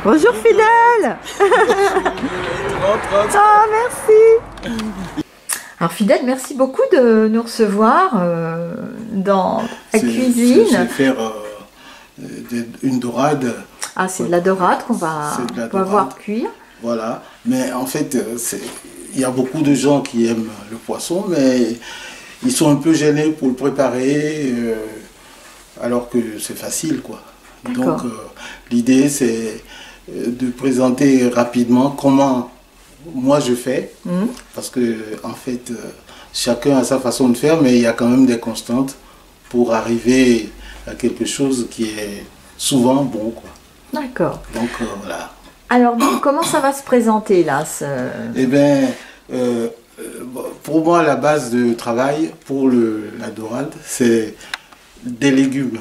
Bonjour Fidèle. Ah, merci. Alors Fidèle, merci beaucoup de nous recevoir dans la cuisine. Je vais faire une dorade. Ah, c'est de la dorade qu'on va voir cuire. Voilà, mais en fait, il y a beaucoup de gens qui aiment le poisson, mais ils sont un peu gênés pour le préparer, alors que c'est facile, quoi. Donc, l'idée, c'est de présenter rapidement comment moi je fais, parce que, en fait, chacun a sa façon de faire, mais il y a quand même des constantes pour arriver à quelque chose qui est souvent bon, quoi. D'accord. Donc, voilà. Alors, donc, comment ça va se présenter, là Eh bien, pour moi, la base de travail pour la dorade, c'est des légumes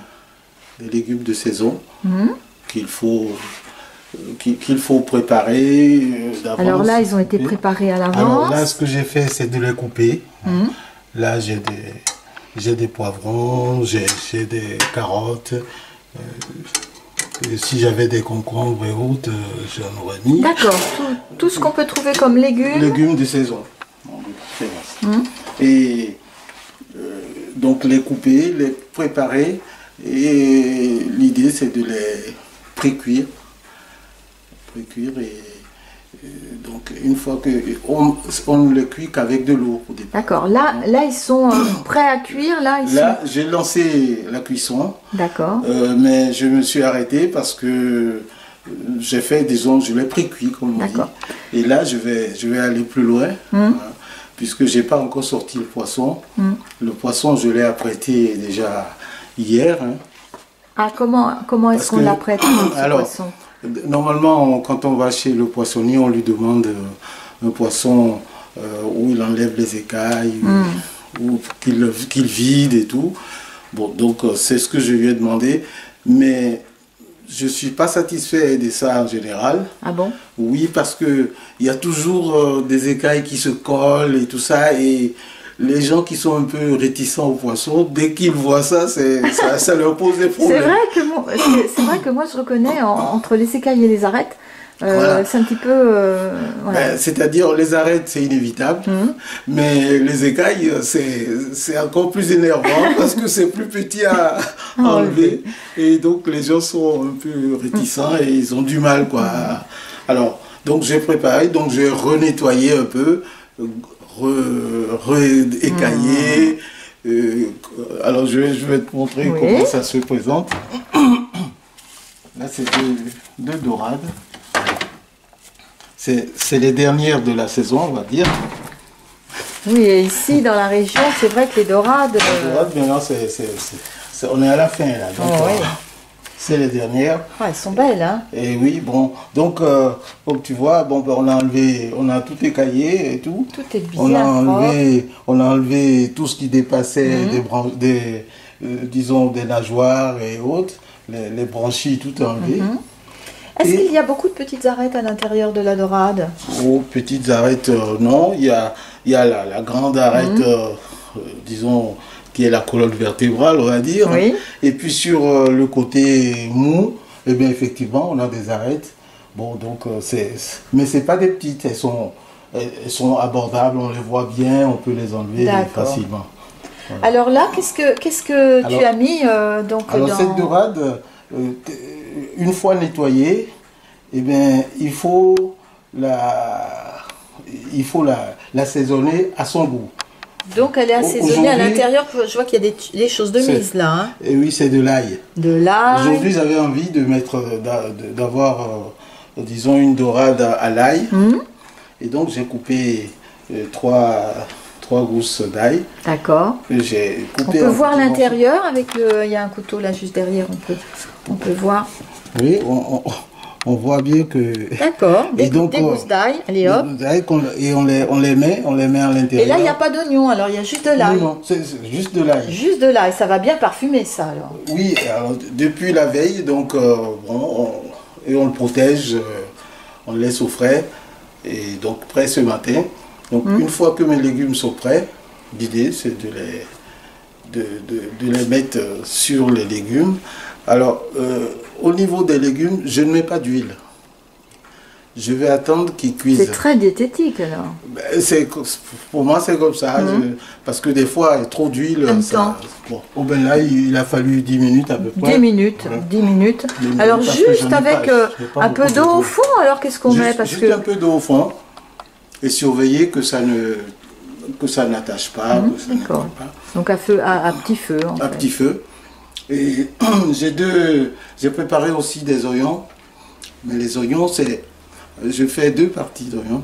de saison qu'il faut préparer d'avance. Alors là, ils ont été préparés à l'avance. Alors là, ce que j'ai fait, c'est de les couper. Là, j'ai des poivrons, j'ai des carottes. Si j'avais des concombres et autres, j'en aurais mis. D'accord, tout ce qu'on peut trouver comme légumes. Légumes de saison. Et donc les couper, les préparer. Et l'idée, c'est de les pré-cuire. Donc une fois que on ne les cuit qu'avec de l'eau au départ. D'accord. Là ils sont prêts à cuire. Là j'ai lancé la cuisson. D'accord. Mais je me suis arrêté parce que j'ai fait, disons, je l'ai pré-cuit comme on dit. Et là, je vais aller plus loin, puisque j'ai pas encore sorti le poisson. Le poisson, je l'ai apprêté déjà hier. Ah, comment est-ce qu'on l'apprête, ce poisson? Normalement, quand on va chez le poissonnier, on lui demande un poisson où il enlève les écailles, ou qu'il vide et tout. Bon, donc c'est ce que je lui ai demandé, mais je ne suis pas satisfait de ça en général. Ah bon? Oui, parce qu'il y a toujours des écailles qui se collent et tout ça, et les gens qui sont un peu réticents au poisson, dès qu'ils voient ça, ça leur pose des problèmes. C'est vrai que moi je reconnais entre les écailles et les arêtes, voilà. C'est un petit peu... voilà. C'est-à-dire les arêtes, c'est inévitable, mais les écailles, c'est encore plus énervant parce que c'est plus petit à enlever. Et donc les gens sont un peu réticents et ils ont du mal, quoi. Alors, donc j'ai préparé, donc j'ai renettoyé un peu, écaillé. Alors je vais te montrer comment ça se présente. Là, c'est deux dorades. C'est les dernières de la saison, on va dire. Oui, et ici, dans la région, c'est vrai que les dorades... Les dorades, maintenant, on est à la fin, là. Donc, c'est les dernières. Ah, elles sont belles, hein. Et oui, bon. Donc, comme tu vois, bon, ben, on a tout écaillé et tout. Tout est bien on a enlevé tout ce qui dépassait disons, des nageoires et autres. Les branchies, tout enlevé. Est-ce qu'il y a beaucoup de petites arêtes à l'intérieur de la dorade? Oh, petites arêtes, non. Il y a la grande arête, disons, qui est la colonne vertébrale, on va dire. Oui. Et puis sur le côté mou, eh bien, effectivement, on a des arêtes. Bon, donc, mais ce n'est pas des petites. Elles sont abordables, on les voit bien, on peut les enlever facilement. Voilà. Alors là, qu'est-ce que tu as mis alors cette dorade, une fois nettoyée, eh bien, il faut l'assaisonner à son goût. Donc elle est assaisonnée à l'intérieur. Je vois qu'il y a des choses de mise là. Hein. Et oui, c'est de l'ail. De l'ail. Aujourd'hui, j'avais envie d'avoir, disons, une dorade à l'ail. Et donc j'ai coupé trois gousses d'ail. D'accord. On peut voir l'intérieur avec il y a un couteau là juste derrière, on peut voir. Oui, on voit bien que... D'accord, des gousses d'ail, allez hop. Et on les met à l'intérieur. Et là, il n'y a pas d'oignon, alors il y a juste de l'ail. Non, c'est juste de l'ail. Juste de l'ail, ça va bien parfumer ça alors. Oui, alors depuis la veille, donc on le protège, on le laisse au frais, et donc prêt ce matin. Donc une fois que mes légumes sont prêts, l'idée c'est de les mettre sur les légumes. Alors au niveau des légumes, je ne mets pas d'huile. je vais attendre qu'ils cuisent. C'est très diététique alors. Ben, pour moi, c'est comme ça. Parce que des fois, il y a trop d'huile. Bon, ben là, il a fallu 10 minutes à peu près. 10 minutes, Voilà. 10 minutes. 10 minutes, Alors parce que juste avec un peu d'eau au fond, alors qu'est-ce qu'on met parce juste que... un peu d'eau au fond. Et surveiller que ça n'attache pas. D'accord. Donc à petit feu. À petit feu. Et j'ai préparé aussi des oignons. Mais les oignons, je fais 2 parties d'oignons.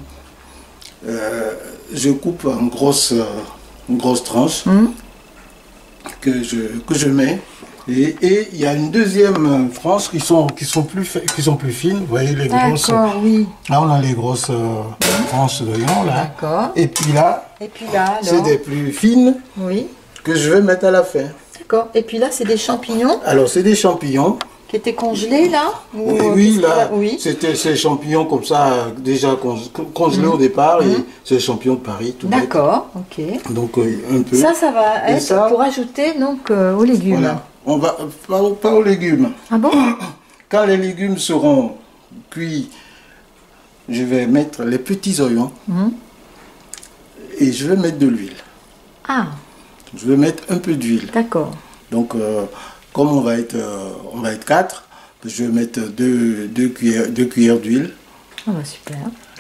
Je coupe en grosses tranches que je mets. Et il y a une deuxième tranche qui sont plus fines. Vous voyez les grosses. D'accord, oui. Là, on a les grosses tranches d'oignons là. D'accord. Et puis là, c'est alors. des plus fines Oui. que je vais mettre à la fin. D'accord. Et puis là, c'est des champignons Alors, c'est des champignons. qui étaient congelés là Oui, là, oui. c'était ces champignons comme ça, déjà congelés au départ, et c'est des champignons de Paris, tout bête. D'accord, ok. Donc, un peu. Ça va Et être ça, pour ajouter donc aux légumes. Voilà. On va pas aux légumes. Ah bon? Quand les légumes seront cuits, je vais mettre les petits oignons et je vais mettre de l'huile. Ah, Je vais mettre un peu d'huile. d'accord. Donc, comme on va être 4, je vais mettre 2 cuillères d'huile. Ah bah super.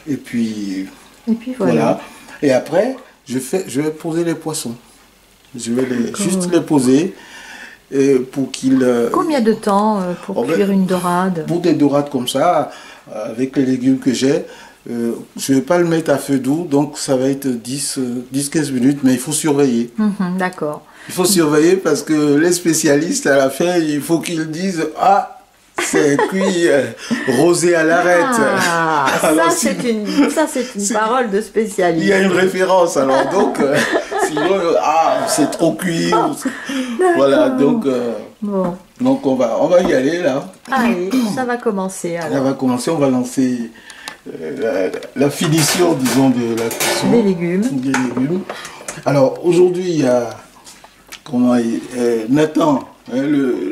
Et puis Voilà. voilà. Et après, je vais poser les poissons. Je vais juste les poser pour qu'ils... Combien de temps pour cuire une dorade? Pour des dorades comme ça, avec les légumes que j'ai, je ne vais pas le mettre à feu doux, donc ça va être 10-15 minutes, mais il faut surveiller. D'accord. Il faut surveiller parce que les spécialistes, à la fin, il faut qu'ils disent « Ah, c'est cuit rosé à l'arête. » Ah, Alors, ça c'est une parole de spécialiste. Il y a une référence, alors donc, sinon, c'est trop cuit. Voilà, donc, Bon. donc on va y aller là. Allez, ça va commencer alors. On va commencer, on va lancer la finition, disons, de la cuisson. Les légumes. Des légumes. Alors, aujourd'hui, il y a Nathan,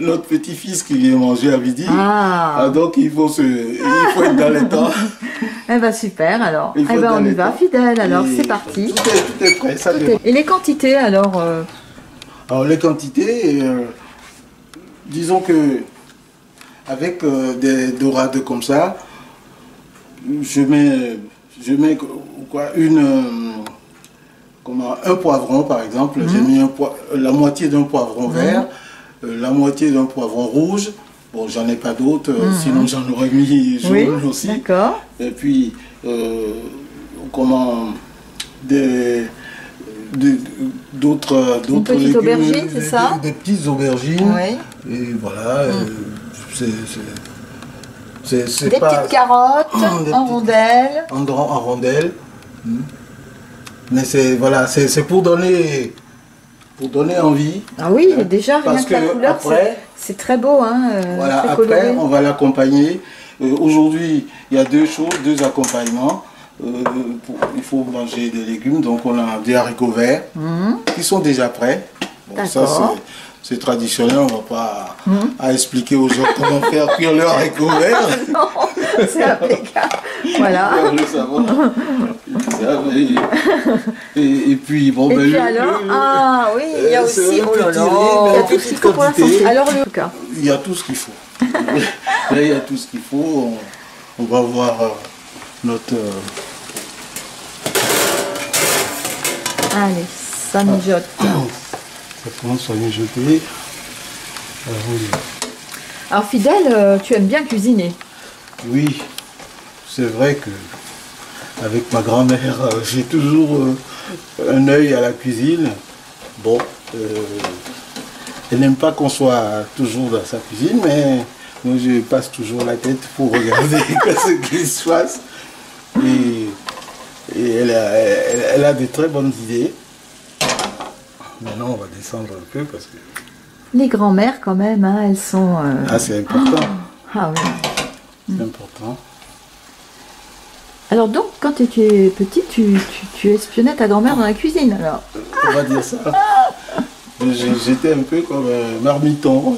notre petit-fils qui vient manger à midi. Donc, il faut être dans les temps. Eh ben super alors. Il faut être dans on y les va temps. fidèle alors, Et c'est parti. Tout est prêt, ça démarre. Et les quantités alors Alors, les quantités, disons que avec des dorades comme ça, je mets quoi, un poivron par exemple. J'ai mis la moitié d'un poivron vert, la moitié d'un poivron rouge. Bon, j'en ai pas d'autres, sinon j'en aurais mis jaune aussi. D'accord. Et puis, d'autres petites légumes, aubergines, c'est ça? Des petites aubergines. Oui. Et voilà, c'est Des pas... petites carottes en rondelles. En rondelles. Mais c'est pour donner envie. Ah oui, déjà rien Parce que la que couleur, après, c'est très beau. voilà, très après, coloré. on va l'accompagner. Aujourd'hui, il y a 2 choses, 2 accompagnements. Il faut manger des légumes, donc on a des haricots verts qui sont déjà prêts. Bon, ça, c'est traditionnel, on ne va pas à expliquer aux gens comment faire cuire le haricot vert. Non, c'est impeccable. Voilà. Le savon. Et puis, bon, Et puis alors, oui, il y a aussi, il y a tout ce qu'il faut pour la santé. Alors, il y a tout ce qu'il faut. Là, il y a tout ce qu'il faut. On va voir notre... Allez, ça mijote. Ça commence à mijoter. Alors, Fidèle, tu aimes bien cuisiner? Oui, c'est vrai que avec ma grand-mère, j'ai toujours un œil à la cuisine. Bon, elle n'aime pas qu'on soit toujours dans sa cuisine, mais moi je passe toujours la tête pour regarder ce qui se passe. Et elle a de très bonnes idées. Maintenant, on va descendre un peu parce que... Les grand-mères, quand même, elles sont... c'est important. Ah oui. C'est important. Alors donc, quand tu étais petite, tu espionnais ta grand-mère dans la cuisine, alors? On va dire ça. J'étais un peu comme un marmiton,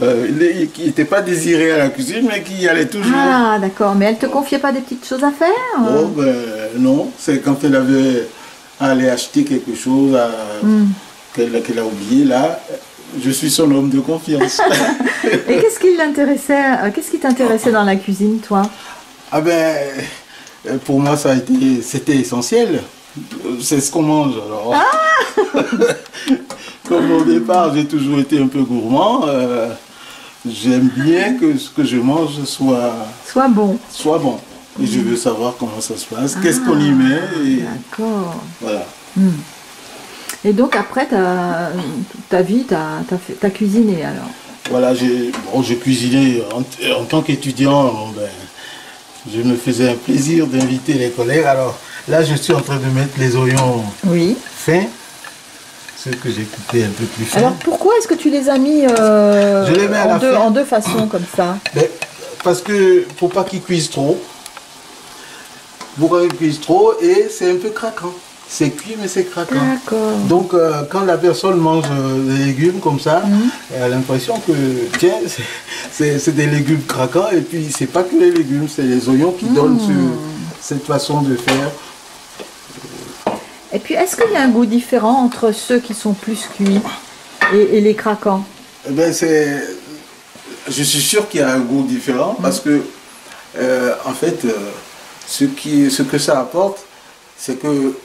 qui n'était pas désiré à la cuisine, mais qui y allait toujours. Ah, d'accord. Mais elle te confiait pas des petites choses à faire? Oh, ben, non, c'est quand elle avait à aller acheter quelque chose qu'elle a oublié, là, je suis son homme de confiance. Et qu'est-ce qui l'intéressait, qu'est-ce qui t'intéressait dans la cuisine, toi? Ah ben, pour moi, c'était essentiel. C'est ce qu'on mange, alors. Comme au départ, j'ai toujours été un peu gourmand. J'aime bien que ce que je mange Soit bon. soit bon. Et je veux savoir comment ça se passe, qu'est-ce qu'on y met. D'accord. Voilà. Et donc après, ta vie, t'as cuisiné alors? Voilà, j'ai cuisiné en tant qu'étudiant. Bon, ben, je me faisais un plaisir d'inviter les collègues. Alors là, je suis en train de mettre les oignons fins. Ceux que j'ai coupés un peu plus fins. Alors pourquoi est-ce que tu les as mis Je les mets en deux façons comme ça? Ben, parce que pour pas qu'ils cuisent trop. Pour pas qu'ils cuisent trop et c'est un peu craquant. C'est cuit mais c'est craquant. D'accord. Donc quand la personne mange des légumes comme ça, elle a l'impression que tiens, c'est des légumes craquants et puis c'est pas que les légumes, c'est les oignons qui donnent cette façon de faire. Et puis est-ce qu'il y a un goût différent entre ceux qui sont plus cuits et les craquants? Eh ben, je suis sûr qu'il y a un goût différent parce que en fait ce que ça apporte, c'est que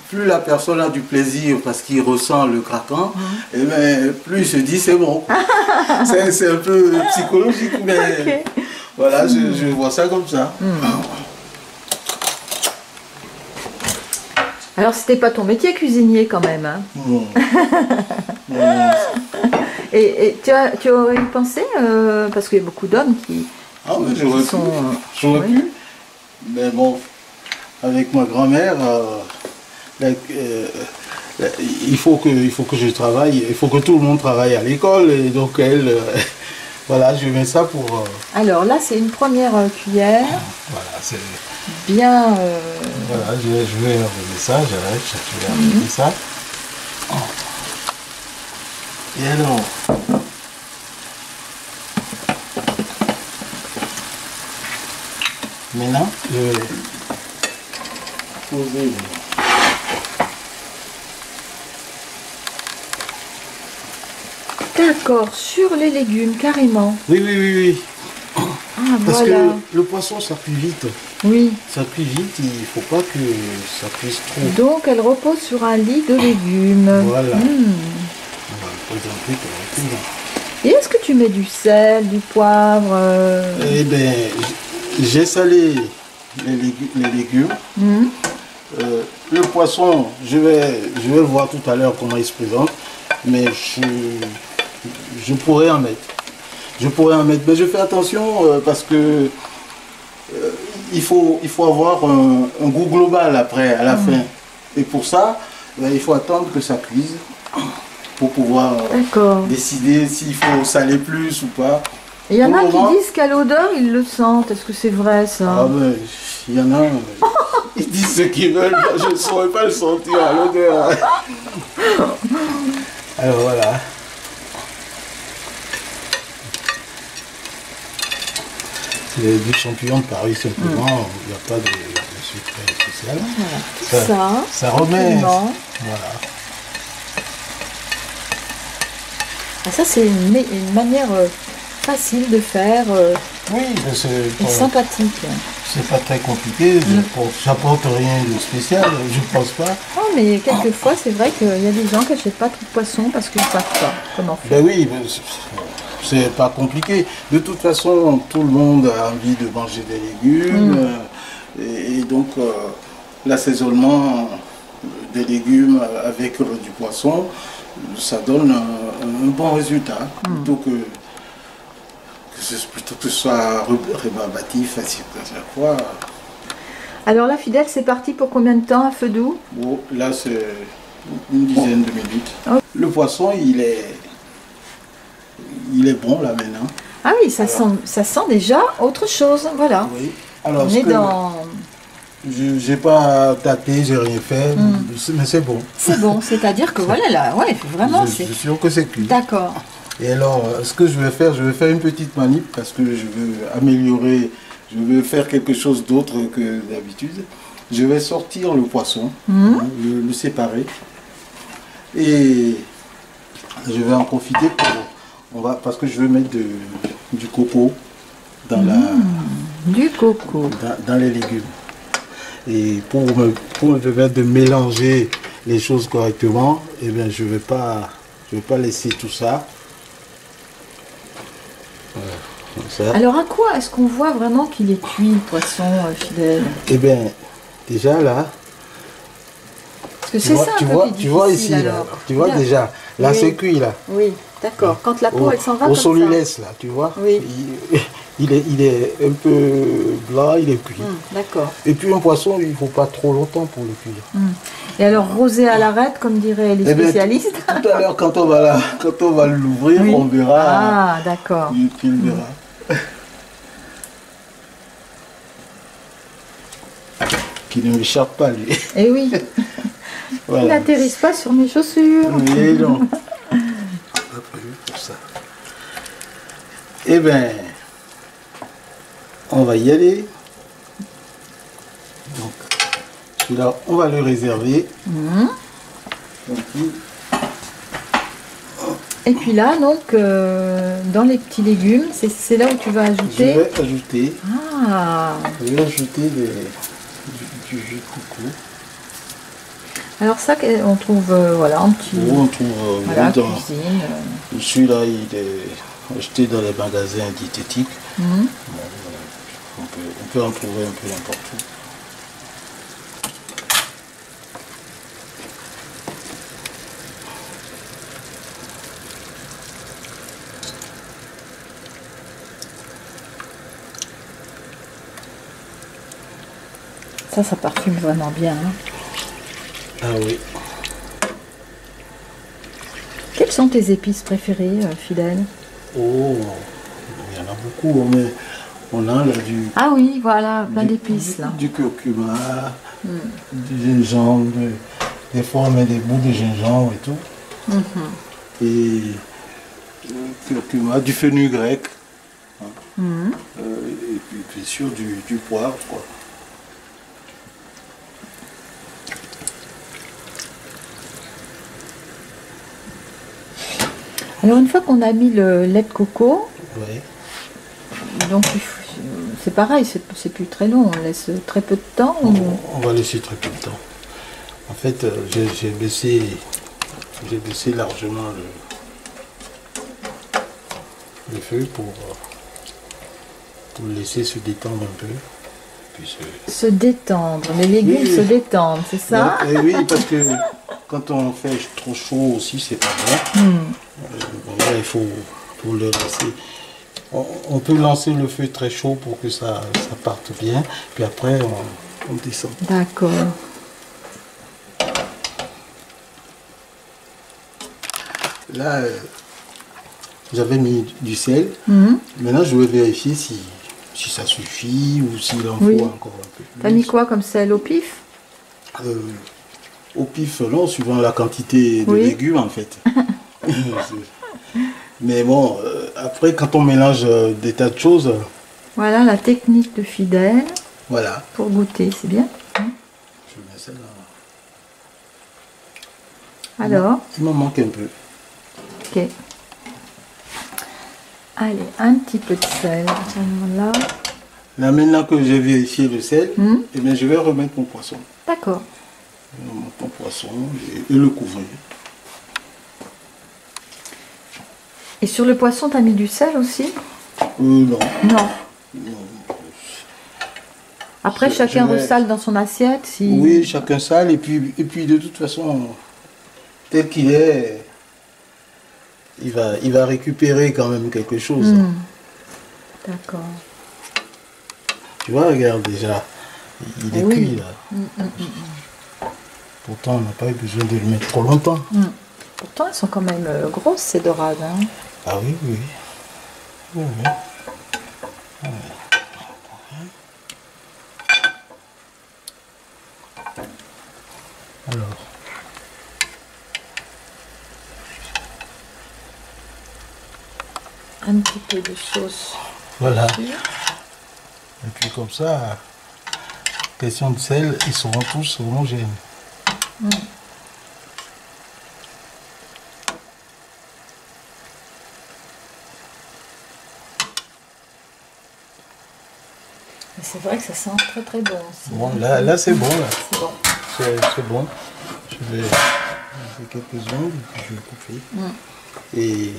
plus la personne a du plaisir parce qu'il ressent le craquant, et ben, plus il se dit c'est bon. C'est un peu psychologique, mais voilà, je vois ça comme ça. Alors c'était pas ton métier cuisinier quand même, hein? Et tu aurais y pensé parce qu'il y a beaucoup d'hommes qui j'aurais pu. Mais bon, avec ma grand-mère, il faut que je travaille, il faut que tout le monde travaille à l'école et donc elle, voilà, je mets ça pour... Alors là, c'est une première cuillère. Voilà, c'est... Bien... Voilà, je vais enlever ça, j'arrête, je vais enlever ça. Et alors... Maintenant, je vais poser... D'accord, sur les légumes, carrément. Oui. Ah, parce voilà. que le poisson, ça cuit vite. Oui. Ça cuit vite, il ne faut pas que ça cuise trop. Donc, elle repose sur un lit de légumes. Voilà. On va le présenter correctement. Et est-ce que tu mets du sel, du poivre Eh bien, j'ai salé les légumes. Le poisson, je vais voir tout à l'heure comment il se présente. Mais je pourrais en mettre. Mais je fais attention parce que il faut avoir un goût global après, à la fin. Et pour ça, il faut attendre que ça cuise pour pouvoir décider s'il faut saler plus ou pas. Il y en a qui disent qu'à l'odeur, ils le sentent. Est-ce que c'est vrai ça? Ah ben, il y en a, ils disent ce qu'ils veulent, moi, je ne saurais pas le sentir à l'odeur. Alors voilà. C'est du champignon de Paris simplement, il n'y a pas de sucre spécial. Voilà. Ça remet. Voilà. Ah, ça c'est une manière facile de faire et sympathique. C'est pas très compliqué, j'apporte rien de spécial, je pense pas. Oh, mais quelquefois c'est vrai qu'il y a des gens qui n'achètent pas trop de poisson parce qu'ils ne savent pas comment faire. Ben oui, c'est pas compliqué. De toute façon, tout le monde a envie de manger des légumes. Et donc, l'assaisonnement des légumes avec du poisson, ça donne un bon résultat. Plutôt que ce soit rébarbatif à chaque fois. Alors là, Fidèle, c'est parti pour combien de temps à feu doux? Bon, là, c'est une dizaine de minutes. Le poisson, il est bon là maintenant. Ah oui, ça sent déjà autre chose, voilà. Oui. Alors, J'ai pas tâté, j'ai rien fait, mais c'est bon. C'est bon, c'est-à-dire que voilà, là, ouais, vraiment, Je c'est... suis sûr que c'est cuit. D'accord. Et alors, ce que je vais faire une petite manip parce que je veux améliorer, je veux faire quelque chose d'autre que d'habitude. Je vais sortir le poisson, hein, le séparer. Et je vais en profiter parce que je veux mettre du coco dans Du coco. dans les légumes. Et pour me permettre de mélanger les choses correctement, eh bien, je vais pas laisser tout ça. Voilà, comme ça. Alors à quoi est-ce qu'on voit vraiment qu'il est cuit le poisson, Fidèle? Eh bien, déjà là, Parce que c'est ça un peu qui est tu vois difficile, ici, là, alors. tu vois Regarde. déjà, là Oui. c'est cuit là. Oui, d'accord. Quand la peau, elle s'en va Au comme ça. solilès là, tu vois. Oui. Il est un peu blanc, il est cuit. D'accord. Et puis un poisson, il ne faut pas trop longtemps pour le cuire. Et alors, rosé à l'arête, comme diraient les Eh bien, spécialistes. Tout à l'heure, quand on va l'ouvrir, Oui. on verra. Ah, d'accord. Tu le verras. Qui ne m'échappe pas, lui. Eh oui, il Voilà. n'atterrisse pas sur mes chaussures. Oui, non. Pas prévu pour ça. Eh bien, on va y aller. Donc, celui-là, on va le réserver. Donc, Et puis là, donc, dans les petits légumes, c'est là où tu vas je ajouter. vais ajouter, Ah, du jus de coco. alors ça, on trouve, voilà, un petit. On trouve Voilà, dans cuisine. celui-là, il est acheté dans les magasins diététiques. Bon, on peut en trouver un peu n'importe où. Ça parfume vraiment bien. Hein. Ah oui. Quelles sont tes épices préférées, Fidèle? Oh, il y en a beaucoup, mais on a là Ah oui, voilà, plein d'épices là. du curcuma, du gingembre, des fois on met des bouts de gingembre et tout. Et curcuma, du fenugrec. Hein. Et puis bien sûr du poivre, quoi. Alors une fois qu'on a mis le lait de coco, Ouais. donc c'est pareil, c'est plus très long, on laisse très peu de temps. On va laisser très peu de temps. En fait, j'ai baissé largement le feu pour le laisser se détendre un peu. Puis Se détendre, les légumes Oui. se détendent, c'est ça? Et oui, parce que quand on fait trop chaud aussi, c'est pas bon. Là, il faut le laisser. On peut lancer le feu très chaud pour que ça parte bien. Puis après, on descend. D'accord. Là, j'avais mis du sel. Maintenant, je vais vérifier si ça suffit ou s'il en Oui. faut encore un peu plus. T'as mis quoi comme sel au pif? Au pif, non, suivant la quantité de Oui. légumes, en fait. Mais bon, après, quand on mélange des tas de choses, Voilà la technique de Fidèle voilà. pour goûter, c'est bien. Je mets ça là. Alors, Il m'en manque un peu. ok. Allez, un petit peu de sel. Alors là, Là, maintenant que j'ai vérifié le sel, eh bien, je vais remettre mon poisson. d'accord. Je vais remettre mon poisson et le couvrir. Et sur le poisson, t'as mis du sel aussi? Non. Non. Non. Après, Je chacun vais- ressale dans son assiette. Si... Oui, chacun sale. Et puis de toute façon, tel qu'il est, il va récupérer quand même quelque chose. D'accord. Tu vois, regarde déjà, il est Oui. cuit là. Pourtant, on n'a pas eu besoin de le mettre trop longtemps. Pourtant, elles sont quand même grosses, ces dorades. Hein. Ah oui, oui. Oui, oui. Un petit peu de sauce. Voilà. dessus. Et puis comme ça, question de sel, ils seront tous homogènes. C'est vrai que ça sent très très bon aussi. Bon, là c'est bon, là. C'est bon. C'est bon. Je vais quelques-uns et puis je vais couper. Et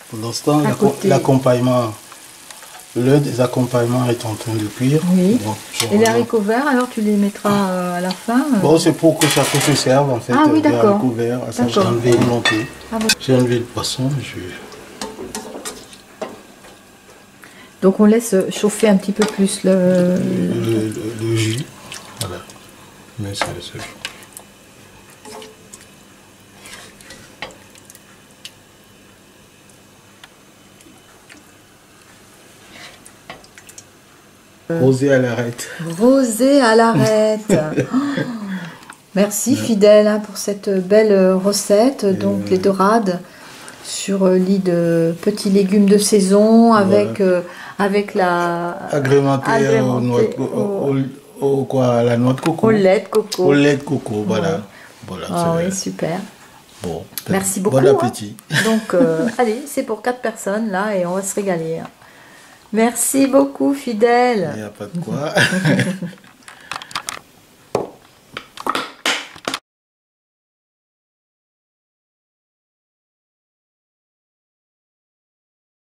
pendant ce temps, À côté. l'accompagnement, l'un des accompagnements est en train de cuire. Oui. Bon, Et les haricots verts, alors tu les mettras à la fin bon, c'est pour que ça se serve en fait. Ah oui, les d'accord. haricots verts. Ça, j'ai D'accord. enlevé une montée. Ah bon. J'ai enlevé le poisson. Donc on laisse chauffer un petit peu plus Le jus. Voilà. Mais c'est Rosé à l'arête. Rosé à l'arête. Oh. Merci Fidèle hein, pour cette belle recette. Donc les dorades sur lit de petits légumes de saison avec, avec la... Agrémenté aux noix de quoi, la noix de coco. Au lait de coco. Au lait de coco, voilà. Ouais. Voilà, Ah oui, super. Bon, Merci beaucoup. Bon appétit. Hein. Donc, allez, c'est pour 4 personnes là et on va se régaler. Hein. Merci beaucoup, Fidèle. Il n'y a pas de quoi.